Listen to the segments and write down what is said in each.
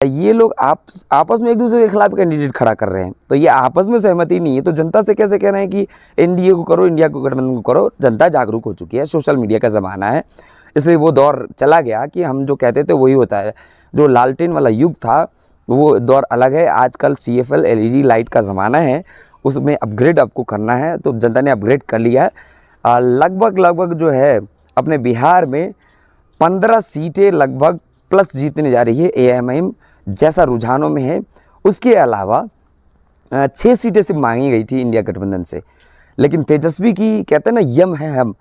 ये लोग आपस में एक दूसरे के खिलाफ कैंडिडेट खड़ा कर रहे हैं, तो ये आपस में सहमति नहीं है, तो जनता से कैसे कह रहे हैं कि एनडीए को करो, इंडिया को गठबंधन को करो। जनता जागरूक हो चुकी है, सोशल मीडिया का ज़माना है, इसलिए वो दौर चला गया कि हम जो कहते थे वही होता है। जो लालटेन वाला युग था वो दौर अलग है, आजकल CFL LED लाइट का ज़माना है, उसमें अपग्रेड आपको करना है, तो जनता ने अपग्रेड कर लिया है। लगभग जो है अपने बिहार में 15 सीटें लगभग प्लस जीतने जा रही है AIMIM, जैसा रुझानों में है। उसके अलावा 6 सीटें सिर्फ मांगी गई थी इंडिया गठबंधन से, लेकिन तेजस्वी की कहते हैं ना यम है हम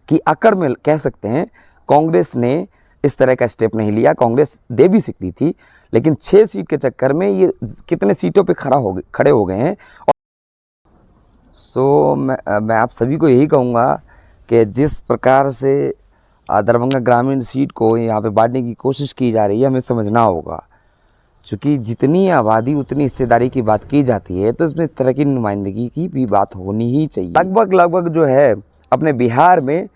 कि अकड़ में कह सकते हैं, कांग्रेस ने इस तरह का स्टेप नहीं लिया। कांग्रेस दे भी सकती थी, लेकिन 6 सीट के चक्कर में ये कितने सीटों पे खड़े हो गए हैं। सो मैं आप सभी को यही कहूँगा कि जिस प्रकार से दरभंगा ग्रामीण सीट को यहाँ पे बांटने की कोशिश की जा रही है, हमें समझना होगा, क्योंकि जितनी आबादी उतनी हिस्सेदारी की बात की जाती है, तो इसमें इस तरह की नुमाइंदगी की भी बात होनी ही चाहिए। लगभग जो है अपने बिहार में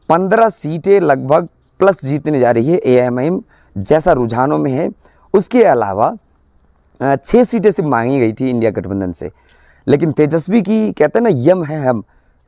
15 सीटें लगभग प्लस जीतने जा रही है AIMIM, जैसा रुझानों में है। उसके अलावा 6 सीटें सिर्फ मांगी गई थी इंडिया गठबंधन से, लेकिन तेजस्वी की कहते हैं ना यम है हम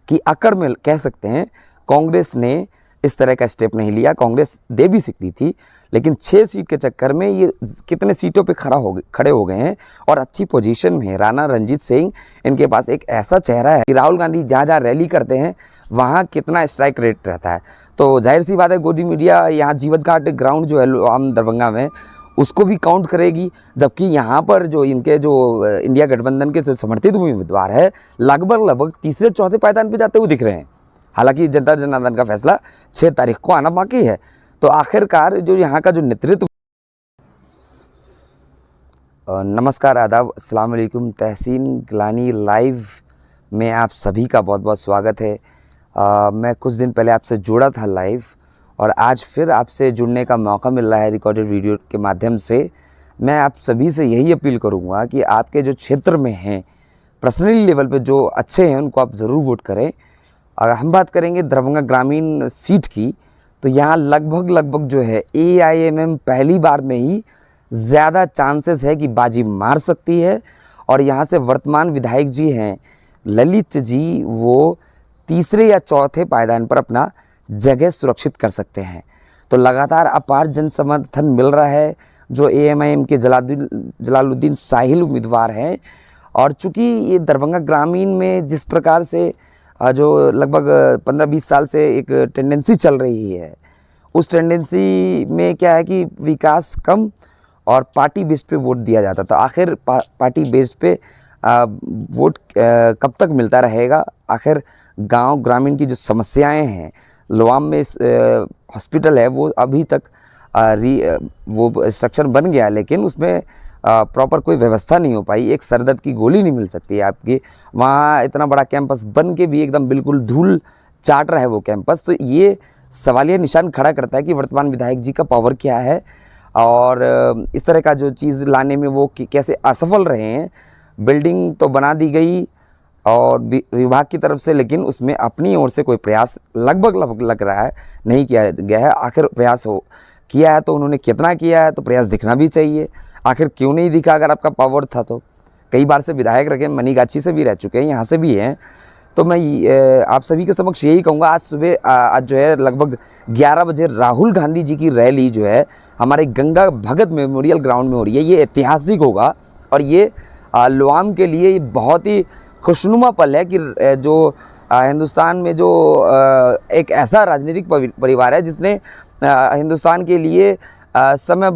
कि अकड़ में कह सकते हैं, कांग्रेस ने इस तरह का स्टेप नहीं लिया। कांग्रेस दे भी सकती थी, लेकिन 6 सीट के चक्कर में ये कितने सीटों पे खड़े हो गए हैं और अच्छी पोजीशन में है। राणा रणजीत सिंह इनके पास एक ऐसा चेहरा है कि राहुल गांधी जहाँ जहाँ रैली करते हैं वहाँ कितना स्ट्राइक रेट रहता है। तो जाहिर सी बात है गोदी मीडिया यहाँ जीवत घाट ग्राउंड जो है आम दरभंगा में, उसको भी काउंट करेगी, जबकि यहाँ पर जो इनके जो इंडिया गठबंधन के जो समर्थित उम्मीदवार है लगभग तीसरे चौथे पायदान पर जाते हुए दिख रहे हैं। हालांकि जनता जनार्दन का फैसला 6 तारीख को आना बाकी है। तो आखिरकार जो यहाँ का जो नेतृत्व। नमस्कार, आदाब, अस्सलाम वालेकुम। तहसीन गिलानी लाइव में आप सभी का बहुत बहुत स्वागत है। मैं कुछ दिन पहले आपसे जुड़ा था लाइव, और आज फिर आपसे जुड़ने का मौका मिल रहा है रिकॉर्डेड वीडियो के माध्यम से। मैं आप सभी से यही अपील करूँगा कि आपके जो क्षेत्र में हैं, पर्सनली लेवल पे जो अच्छे हैं उनको आप ज़रूर वोट करें। अगर हम बात करेंगे दरभंगा ग्रामीण सीट की, तो यहाँ लगभग जो है AIMIM पहली बार में ही ज़्यादा चांसेस है कि बाजी मार सकती है। और यहाँ से वर्तमान विधायक जी हैं ललित जी, वो तीसरे या चौथे पायदान पर अपना जगह सुरक्षित कर सकते हैं। तो लगातार अपार जन समर्थन मिल रहा है जो AIMIM के जलालुद्दीन साहिल उम्मीदवार हैं। और चूँकि ये दरभंगा ग्रामीण में जिस प्रकार से जो लगभग 15-20 साल से एक टेंडेंसी चल रही है, उस टेंडेंसी में क्या है कि विकास कम और पार्टी बेस्ड पे वोट दिया जाता। तो आखिर पार्टी बेस्ड पे वोट कब तक मिलता रहेगा? आखिर गांव ग्रामीण की जो समस्याएं हैं, लोआम में हॉस्पिटल है वो अभी तक वो स्ट्रक्चर बन गया, लेकिन उसमें प्रॉपर कोई व्यवस्था नहीं हो पाई। एक सरदर्द की गोली नहीं मिल सकती है आपकी वहाँ। इतना बड़ा कैंपस बन के भी एकदम बिल्कुल धूल चाट रहा है वो कैंपस। तो ये सवालिया निशान खड़ा करता है कि वर्तमान विधायक जी का पावर क्या है, और इस तरह का जो चीज़ लाने में वो कैसे असफल रहे हैं। बिल्डिंग तो बना दी गई और विभाग की तरफ से, लेकिन उसमें अपनी ओर से कोई प्रयास लगभग लग रहा है नहीं किया गया है। आखिर प्रयास किया है तो उन्होंने कितना किया है, तो प्रयास दिखना भी चाहिए। आखिर क्यों नहीं दिखा? अगर आपका पावर था तो कई बार से विधायक रखे, मनीगाछी से भी रह चुके हैं, यहाँ से भी हैं। तो मैं आप सभी के समक्ष यही कहूँगा, आज सुबह आज जो है लगभग 11 बजे राहुल गांधी जी की रैली जो है हमारे गंगा भगत मेमोरियल ग्राउंड में हो रही है। ये ऐतिहासिक होगा और ये लोआम के लिए बहुत ही खुशनुमा पल है कि जो हिंदुस्तान में जो एक ऐसा राजनीतिक परिवार है जिसने हिंदुस्तान के लिए समय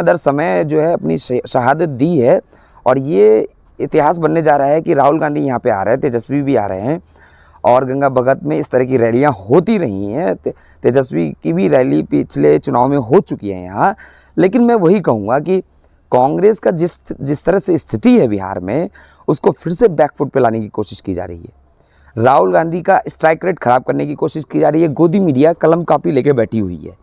दर समय जो है अपनी शहादत दी है। और ये इतिहास बनने जा रहा है कि राहुल गांधी यहाँ पे आ रहे हैं, तेजस्वी भी आ रहे हैं, और गंगा भगत में इस तरह की रैलियाँ होती रही हैं। तेजस्वी की भी रैली पिछले चुनाव में हो चुकी है यहाँ। लेकिन मैं वही कहूँगा कि कांग्रेस का जिस तरह से स्थिति है बिहार में, उसको फिर से बैकफुट पे लाने की कोशिश की जा रही है। राहुल गांधी का स्ट्राइक रेट ख़राब करने की कोशिश की जा रही है। गोदी मीडिया कलम कापी लेके बैठी हुई है।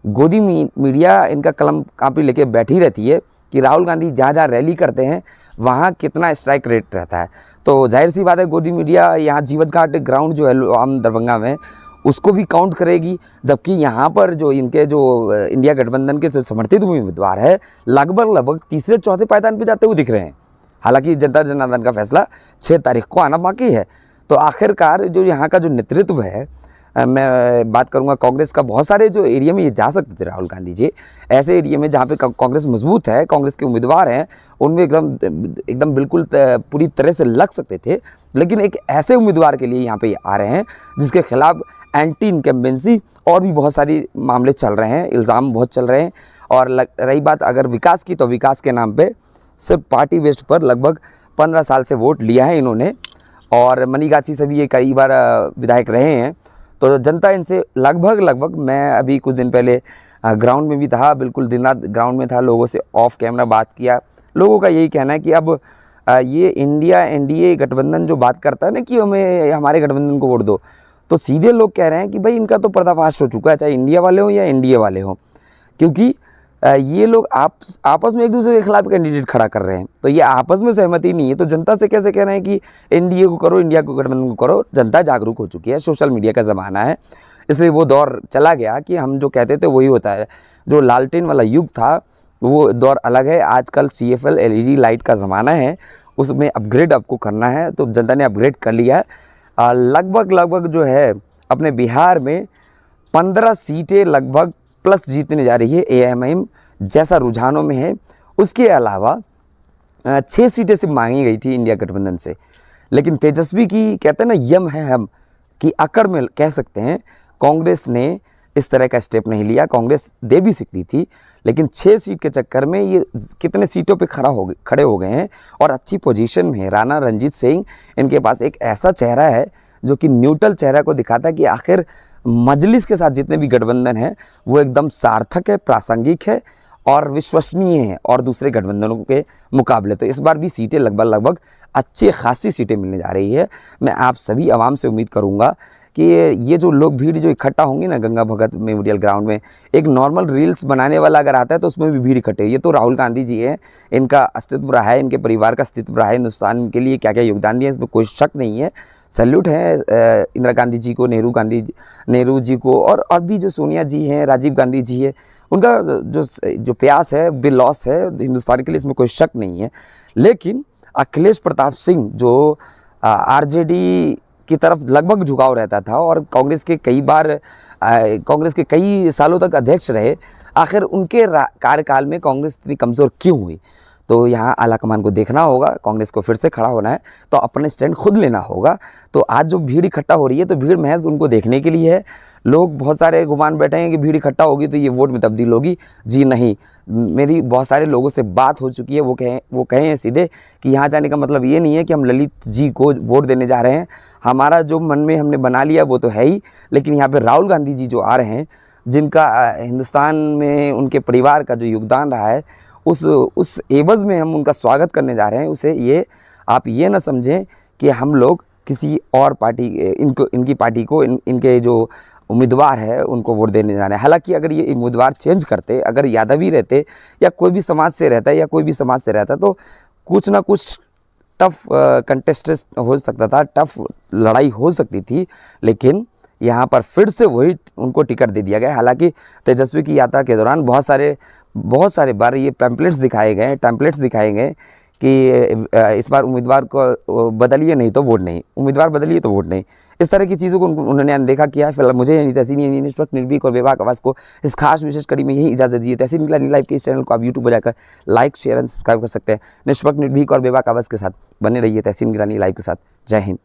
गोदी मीडिया इनका कलम कापी लेके बैठी रहती है कि राहुल गांधी जहाँ जहाँ रैली करते हैं वहाँ कितना स्ट्राइक रेट रहता है। तो जाहिर सी बात है गोदी मीडिया यहाँ जीवत घाट ग्राउंड जो है आम दरभंगा में, उसको भी काउंट करेगी। जबकि यहाँ पर जो इनके जो इंडिया गठबंधन के जो समर्थित उम्मीदवार है लगभग तीसरे चौथे पायदान पे जाते हुए दिख रहे हैं। हालांकि जनता जनार्दन का फैसला 6 तारीख को आना बाकी है। तो आखिरकार जो यहाँ का जो नेतृत्व है, मैं बात करूँगा कांग्रेस का, बहुत सारे जो एरिया में ये जा सकते थे राहुल गांधी जी, ऐसे एरिया में जहाँ पे कांग्रेस मजबूत है, कांग्रेस के उम्मीदवार हैं, उनमें एकदम बिल्कुल पूरी तरह से लग सकते थे। लेकिन एक ऐसे उम्मीदवार के लिए यहाँ पे आ रहे हैं जिसके खिलाफ एंटी इनकम्बेंसी और भी बहुत सारी मामले चल रहे हैं, इल्ज़ाम बहुत चल रहे हैं। और रही बात अगर विकास की, तो विकास के नाम पर सिर्फ पार्टी बेस्ड पर लगभग 15 साल से वोट लिया है इन्होंने। और मनीगाछी से भी ये कई बार विधायक रहे हैं। तो जनता इनसे लगभग मैं अभी कुछ दिन पहले ग्राउंड में भी था, बिल्कुल दिन रात ग्राउंड में था, लोगों से ऑफ कैमरा बात किया। लोगों का यही कहना है कि अब ये इंडिया एनडीए गठबंधन जो बात करता है ना कि हमें हमारे गठबंधन को वोट दो, तो सीधे लोग कह रहे हैं कि भाई इनका तो पर्दाफाश हो चुका है, चाहे इंडिया वाले हों या एनडीए वाले हों, क्योंकि ये लोग आपस में एक दूसरे के खिलाफ कैंडिडेट खड़ा कर रहे हैं। तो ये आपस में सहमति नहीं है, तो जनता से कैसे कह रहे हैं कि एनडीए को करो, इंडिया को गठबंधन को करो। जनता जागरूक हो चुकी है, सोशल मीडिया का ज़माना है, इसलिए वो दौर चला गया कि हम जो कहते थे वही होता है। जो लालटेन वाला युग था वो दौर अलग है। आजकल CFL LED लाइट का ज़माना है, उसमें अपग्रेड आपको करना है, तो जनता ने अपग्रेड कर लिया है। लगभग जो है अपने बिहार में 15 सीटें लगभग प्लस जीतने जा रही है AIMIM, जैसा रुझानों में है। उसके अलावा 6 सीटें सिर्फ मांगी गई थी इंडिया गठबंधन से, लेकिन तेजस्वी की कहते हैं ना यम है हम कि अकड़ में कह सकते हैं, कांग्रेस ने इस तरह का स्टेप नहीं लिया। कांग्रेस दे भी सकती थी, लेकिन 6 सीट के चक्कर में ये कितने सीटों पे खड़े हो गए हैं और अच्छी पोजीशन में है। राणा रणजीत सिंह इनके पास एक ऐसा चेहरा है जो कि न्यूट्रल चेहरा को दिखाता है कि आखिर मजलिस के साथ जितने भी गठबंधन है वो एकदम सार्थक है, प्रासंगिक है और विश्वसनीय है और दूसरे गठबंधनों के मुकाबले। तो इस बार भी सीटें लगभग अच्छी खासी सीटें मिलने जा रही है। मैं आप सभी आवाम से उम्मीद करूंगा कि ये जो लोग भीड़ जो इकट्ठा होंगे ना गंगा भगत मेमोरियल ग्राउंड में, एक नॉर्मल रील्स बनाने वाला अगर आता है तो उसमें भी भीड़ इकट्ठे। ये तो राहुल गांधी जी हैं, इनका अस्तित्व रहा है, इनके परिवार का अस्तित्व रहा है, हिंदुस्तान के लिए क्या क्या योगदान दिया, इसमें कोई शक नहीं है। सैल्यूट है इंदिरा गांधी जी को, नेहरू जी को, और भी जो सोनिया जी हैं, राजीव गांधी जी है, उनका जो प्रयास है बेलॉस है हिंदुस्तान के लिए, इसमें कोई शक नहीं है। लेकिन अखिलेश प्रताप सिंह जो RJD की तरफ लगभग झुकाव रहता था और कांग्रेस के कई सालों तक अध्यक्ष रहे, आखिर उनके कार्यकाल में कांग्रेस इतनी कमज़ोर क्यों हुई? तो यहाँ आलाकमान को देखना होगा। कांग्रेस को फिर से खड़ा होना है तो अपने स्टैंड खुद लेना होगा। तो आज जो भीड़ इकट्ठा हो रही है तो भीड़ महज उनको देखने के लिए है। लोग बहुत सारे गुमान बैठे हैं कि भीड़ इकट्ठा होगी तो ये वोट में तब्दील होगी। जी नहीं, मेरी बहुत सारे लोगों से बात हो चुकी है, वो कहे हैं सीधे कि यहाँ जाने का मतलब ये नहीं है कि हम ललित जी को वोट देने जा रहे हैं। हमारा जो मन में हमने बना लिया वो तो है ही, लेकिन यहाँ पर राहुल गांधी जी जो आ रहे हैं, जिनका हिंदुस्तान में उनके परिवार का जो योगदान रहा है, उस एवज़ में हम उनका स्वागत करने जा रहे हैं। उसे ये आप ये ना समझें कि हम लोग किसी और पार्टी इनकी पार्टी को इनके जो उम्मीदवार है उनको वोट देने जा रहे हैं। हालांकि अगर ये उम्मीदवार चेंज करते, अगर यादवी रहते या कोई भी समाज से रहता तो कुछ ना कुछ टफ कंटेस्ट हो सकता था, टफ लड़ाई हो सकती थी। लेकिन यहाँ पर फिर से वही उनको टिकट दे दिया गया। हालांकि तेजस्वी की यात्रा के दौरान बहुत सारे बार ये टेम्पलेट्स दिखाए गए कि इस बार उम्मीदवार को बदलिए नहीं तो वोट नहीं, उम्मीदवार बदलिए तो वोट नहीं। इस तरह की चीज़ों को उन्होंने अनदेखा किया है। फिलहाल मुझे यानी तहसीन निष्पक्ष, निर्भीक और बेबाक आवाज़ को इस खास विशेष कड़ी में यही इजाज़त दी है। तहसीन ग्लानी लाइव के इस चैनल को आप यूट्यूब पर जाकर लाइक, शेयर एंड सब्सक्राइब कर सकते हैं। निष्पक्ष, निर्भीक और बेबाक आवाज़ के साथ बने रहिए तहसीन ग्लानी लाइव के साथ। जय हिंद।